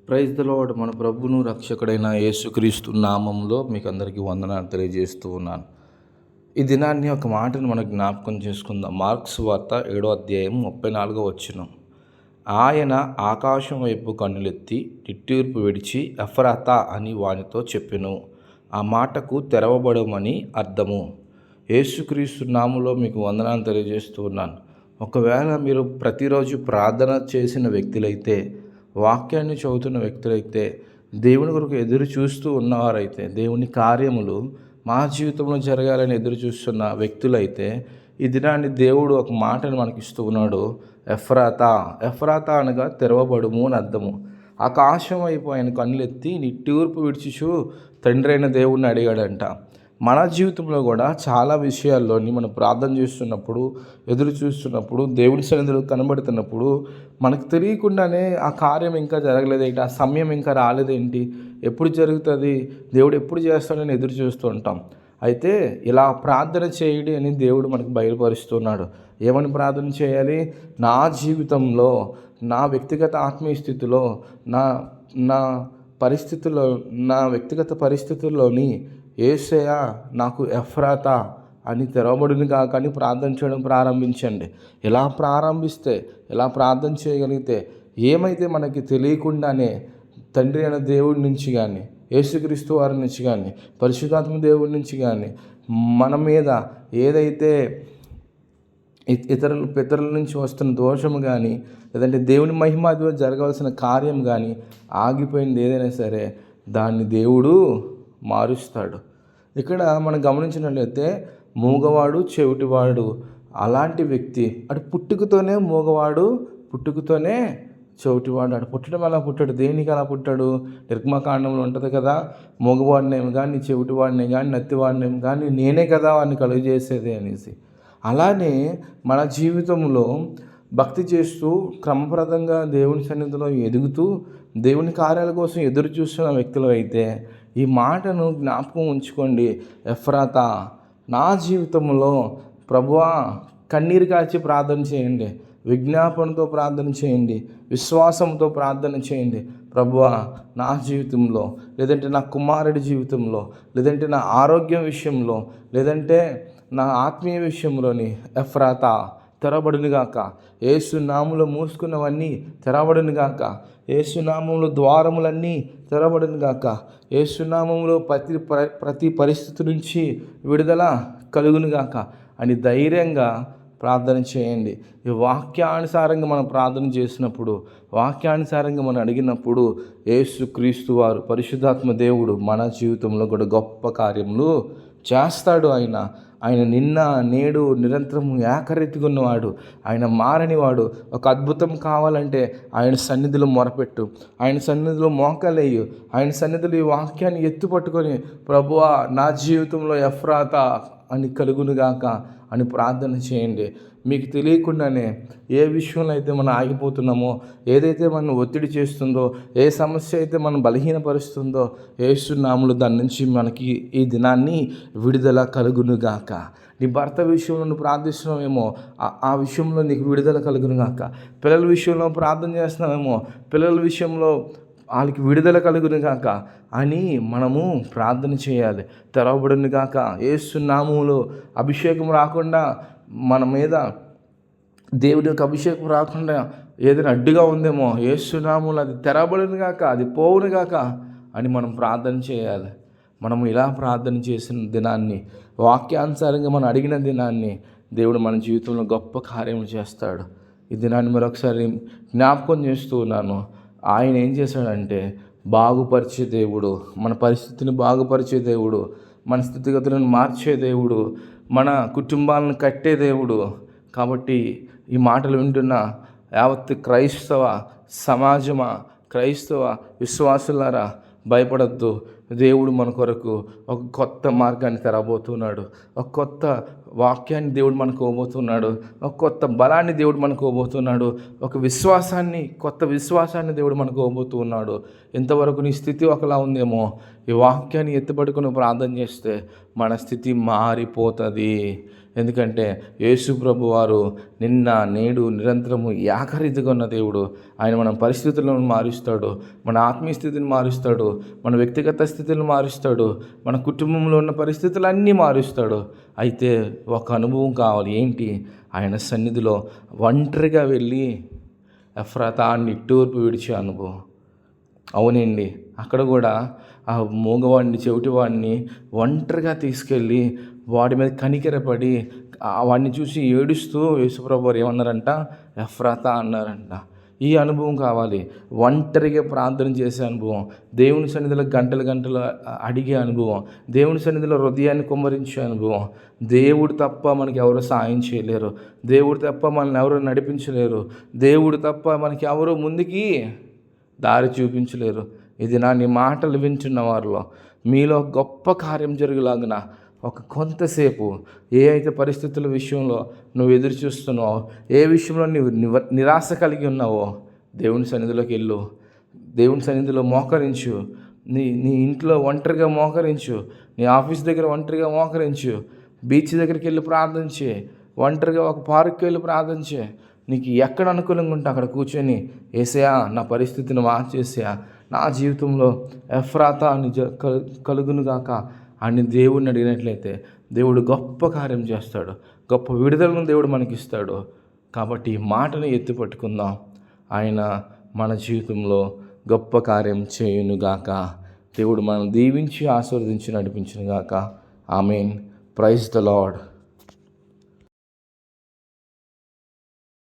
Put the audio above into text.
Praise the lord. మన ప్రభువును రక్షకుడైన యేసుక్రీస్తు నామంలో మీకు అందరికీ వందనాలు తెలియజేస్తూ ఉన్నాను. ఈ దినాన్ని ఒక మాటను మనం జ్ఞాపకం చేసుకుందాం. మార్క్స్ వార్త 7వ అధ్యాయం 34వ వచనం. ఆయన ఆకాశం వైపు కన్నులెత్తి నిట్టూర్పు విడిచి ఎఫ్రాతా అని వానితో చెప్పెను. ఆ మాటకు తెరవబడమని అర్థము. యేసుక్రీస్తు నామంలో మీకు వందనాలు తెలియజేస్తూ ఉన్నాను. ఒకవేళ మీరు ప్రతిరోజు ప్రార్థన చేసిన వ్యక్తులైతే, వాక్యాన్ని చదువుతున్న వ్యక్తులైతే, దేవుని కొరకు ఎదురు చూస్తూ ఉన్నవారైతే, దేవుని కార్యములు మా జీవితంలో జరగాలని ఎదురు చూస్తున్న వ్యక్తులైతే, ఈ దినాన్ని దేవుడు ఒక మాటను మనకి ఇస్తూ ఉన్నాడు. ఎఫ్రాతా అనగా తెరవబడుము అని అర్థము. ఆకాశం వైపు ఆయన కన్నులెత్తి నిట్టూర్పు విడిచిచు తండ్రి అయిన దేవుణ్ణి అడిగాడంట. మన జీవితంలో కూడా చాలా విషయాల్లోని మనం ప్రార్థన చేస్తున్నప్పుడు, ఎదురు చూస్తున్నప్పుడు, దేవుని సన్నిధిలో కనబడుతున్నప్పుడు మనకు తెలియకుండానే ఆ కార్యం ఇంకా జరగలేదేంటి, ఆ సమయం ఇంకా రాలేదేంటి, ఎప్పుడు జరుగుతుంది, దేవుడు ఎప్పుడు చేస్తాడని ఎదురు చూస్తూ ఉంటాం. అయితే ఇలా ప్రార్థన చేయడి అని దేవుడు మనకు బయలుపరుస్తున్నాడు. ఏమని ప్రార్థన చేయాలి? నా జీవితంలో, నా వ్యక్తిగత ఆత్మీయ స్థితిలో, నా నా పరిస్థితుల్లో, నా వ్యక్తిగత పరిస్థితుల్లోని యేసయ్యా నాకు ఎఫ్రాతా అని తెరవబడును కాక అని ప్రార్థన చేయడం ప్రారంభించండి. ఎలా ప్రారంభిస్తే, ఎలా ప్రార్థన చేయగలిగితే, ఏమైతే మనకి తెలియకుండానే తండ్రి అయిన దేవుడి నుంచి కానీ, యేసుక్రీస్తు వారి నుంచి కానీ, పరిశుద్ధాత్మ దేవుడి నుంచి కానీ మన మీద ఏదైతే పితరుల నుంచి వస్తున్న దోషము కానీ, లేదంటే దేవుని మహిమాదిలో జరగవలసిన కార్యం కానీ ఆగిపోయింది ఏదైనా సరే, దాన్ని దేవుడు మారుస్తాడు. ఇక్కడ మనం గమనించినట్లయితే మూగవాడు, చెవిటివాడు అలాంటి వ్యక్తి అటు పుట్టుకతోనే మూగవాడు, పుట్టుకతోనే చెవిటివాడు. అటు పుట్టడం అలా పుట్టాడు. దేనికి అలా పుట్టాడు? నిర్గమకాండంలో ఉంటుంది కదా, మూగవాడినేమి కానీ, చెవిటివాడిని కానీ, నత్తివాడినేమి కానీ నేనే కదా వాడిని కలుగజేసేది అనేసి. అలానే మన జీవితంలో భక్తి చేస్తూ క్రమప్రదంగా దేవుని సన్నిధిలో ఎదుగుతూ దేవుని కార్యాల కోసం ఎదురు చూస్తున్న వ్యక్తులు అయితే ఈ మాటను జ్ఞాపకం ఉంచుకోండి. ఎఫ్రాతా, నా జీవితంలో ప్రభువా, కన్నీరు కాచి ప్రార్థన చేయండి, విజ్ఞాపనతో ప్రార్థన చేయండి, విశ్వాసంతో ప్రార్థన చేయండి. ప్రభువా, నా జీవితంలో, లేదంటే నా కుమారుడి జీవితంలో, లేదంటే నా ఆరోగ్యం విషయంలో, లేదంటే నా ఆత్మీయ విషయంలోని ఎఫ్రాతా తెరబడునుగాక. యేసు నామములో మూసుకున్నవన్నీ తెరబడునుగాక. యేసు నామములో ద్వారములన్నీ తెరబడునుగాక. యేసు నామములో ప్రతి పరిస్థితి నుంచి విడుదల కలుగునుగాక అని ధైర్యంగా ప్రార్థన చేయండి. ఈ వాక్యానుసారంగా మనం ప్రార్థన చేసినప్పుడు, వాక్యానుసారంగా మనం అడిగినప్పుడు యేసుక్రీస్తు వారు, పరిశుద్ధాత్మ దేవుడు మన జీవితంలో కూడా గొప్ప కార్యములు చేస్తాడు. ఆయన నిన్న నేడు నిరంతరం ఏకరీతిగా ఉన్నవాడు. ఆయన మారనివాడు. ఒక అద్భుతం కావాలంటే ఆయన సన్నిధిలో మొరపెట్టు, ఆయన సన్నిధిలో మోకాలేయు, ఆయన సన్నిధిలో ఈ వాక్యాన్ని ఎత్తుపట్టుకొని ప్రభువా, నా జీవితంలో ఎఫ్రాతా అని కలుగునుగాక అని ప్రార్థన చేయండి. మీకు తెలియకుండానే ఏ విషయంలో అయితే మనం ఆగిపోతున్నామో, ఏదైతే మనం ఒత్తిడి చేస్తుందో, ఏ సమస్య అయితే మనం బలహీనపరుస్తుందో, యేసు నామములో దాని నుంచి మనకి ఈ దినాన్ని విడుదల కలుగునుగాక. నీ భర్త విషయంలో నువ్వు ప్రార్థిస్తున్నావేమో, ఆ విషయంలో నీకు విడుదల కలుగునుగాక. పిల్లల విషయంలో ప్రార్థన చేస్తున్నావేమో, పిల్లల విషయంలో వాళ్ళకి విడుదల కలుగునుగాక అని మనము ప్రార్థన చేయాలి. తెరవబడునుగాక. యేసు నామములో అభిషేకం రాకుండా, మన మీద దేవుడి యొక్క అభిషేకం రాకుండా ఏదైనా అడ్డుగా ఉందేమో, యేసు నామములో అది తెరవబడునుగాక, అది పోవునుగాక అని మనం ప్రార్థన చేయాలి. మనము ఇలా ప్రార్థన చేసిన దినాన్ని, వాక్యానుసారంగా మనం అడిగిన దినాన్ని దేవుడు మన జీవితంలో గొప్ప కార్యము చేస్తాడు. ఈ దినాన్ని మరొకసారి జ్ఞాపకం చేస్తూ ఉన్నాను. ఆయన ఏం చేశాడంటే బాగుపరిచే దేవుడు, మన పరిస్థితిని బాగుపరిచే దేవుడు, మన స్థితిగతులను మార్చే దేవుడు, మన కుటుంబాలను కట్టే దేవుడు. కాబట్టి ఈ మాటలు వింటున్న యావత్ క్రైస్తవ సమాజమా, క్రైస్తవ విశ్వాసులారా, భయపడద్దు. దేవుడు మన కొరకు ఒక కొత్త మార్గాన్ని తెరబోతున్నాడు. ఒక కొత్త వాక్యాన్ని దేవుడు మనకు ఇవ్వబోతున్నాడు. ఒక కొత్త బలాన్ని దేవుడు మనకు ఇవ్వబోతున్నాడు. ఒక విశ్వాసాన్ని, కొత్త విశ్వాసాన్ని దేవుడు మనకు ఇవ్వబోతున్నాడు. ఇంతవరకు నీ స్థితి ఒకలా ఉందేమో, ఈ వాక్యాన్ని ఎత్తుపట్టుకుని ప్రార్థన చేస్తే మన స్థితి మారిపోతుంది. ఎందుకంటే యేసు ప్రభు వారు నిన్న నేడు నిరంతరము ఏకరీతిగా ఉన్న దేవుడు. ఆయన మన పరిస్థితులను మారుస్తాడు, మన ఆత్మీయ స్థితిని మారుస్తాడు, మన వ్యక్తిగత స్థితిని మారుస్తాడు, మన కుటుంబంలో ఉన్న పరిస్థితులన్నీ మారుస్తాడు. అయితే ఒక అనుభవం కావాలి. ఏంటి? ఆయన సన్నిధిలో ఒంటరిగా వెళ్ళి ఎఫ్రాతా నిట్టూర్పు విడిచే అనుభవం. అవునండి, అక్కడ కూడా ఆ మూగవాడిని, చెవిటివాడిని ఒంటరిగా తీసుకెళ్ళి వాడి మీద కనికెరపడి వాడిని చూసి ఏడుస్తూ యేసుప్రభు వారు ఏమన్నారంట? ఎఫ్రాతా అన్నారంట. ఈ అనుభవం కావాలి. ఒంటరిగా ప్రార్థన చేసే అనుభవం, దేవుని సన్నిధిలో గంటలు గంటలు అడిగే అనుభవం, దేవుని సన్నిధిలో హృదయాన్ని కుమ్మరించే అనుభవం. దేవుడు తప్ప మనకి ఎవరు సాయం చేయలేరు, దేవుడు తప్ప మనల్ని ఎవరు నడిపించలేరు, దేవుడు తప్ప మనకి ఎవరు ముందుకి దారి చూపించలేరు. ఇది నీ మాటలు వింటున్న వారిలో మీలో గొప్ప కార్యం జరుగులాగిన ఒక కొంతసేపు ఏ అయితే పరిస్థితుల విషయంలో నువ్వు ఎదురు చూస్తున్నావో, ఏ విషయంలో నువ్వు నిరాశ కలిగి ఉన్నావో, దేవుని సన్నిధిలోకి వెళ్ళు. దేవుని సన్నిధిలో మోకరించు. నీ ఇంట్లో ఒంటరిగా మోకరించు, నీ ఆఫీస్ దగ్గర ఒంటరిగా మోకరించు, బీచ్ దగ్గరికి వెళ్ళి ప్రార్థించే, ఒంటరిగా ఒక పార్క్కి వెళ్ళి ప్రార్థించే. నీకు ఎక్కడ అనుకూలంగా ఉంటే అక్కడ కూర్చొని, యేసయ్యా నా పరిస్థితిని మార్చేసా, నా జీవితంలో ఎఫ్రాతా అని కలుగునుగాక అని దేవుడిని అడిగినట్లయితే దేవుడు గొప్ప కార్యం చేస్తాడు, గొప్ప విడుదలను దేవుడు మనకిస్తాడు. కాబట్టి ఈ మాటను ఎత్తి పట్టుకుందాం. ఆయన మన జీవితంలో గొప్ప కార్యం చేయునుగాక. దేవుడు మనం దీవించి ఆశీర్వదించి నడిపించునుగాక. ఆమేన్. Praise the lord.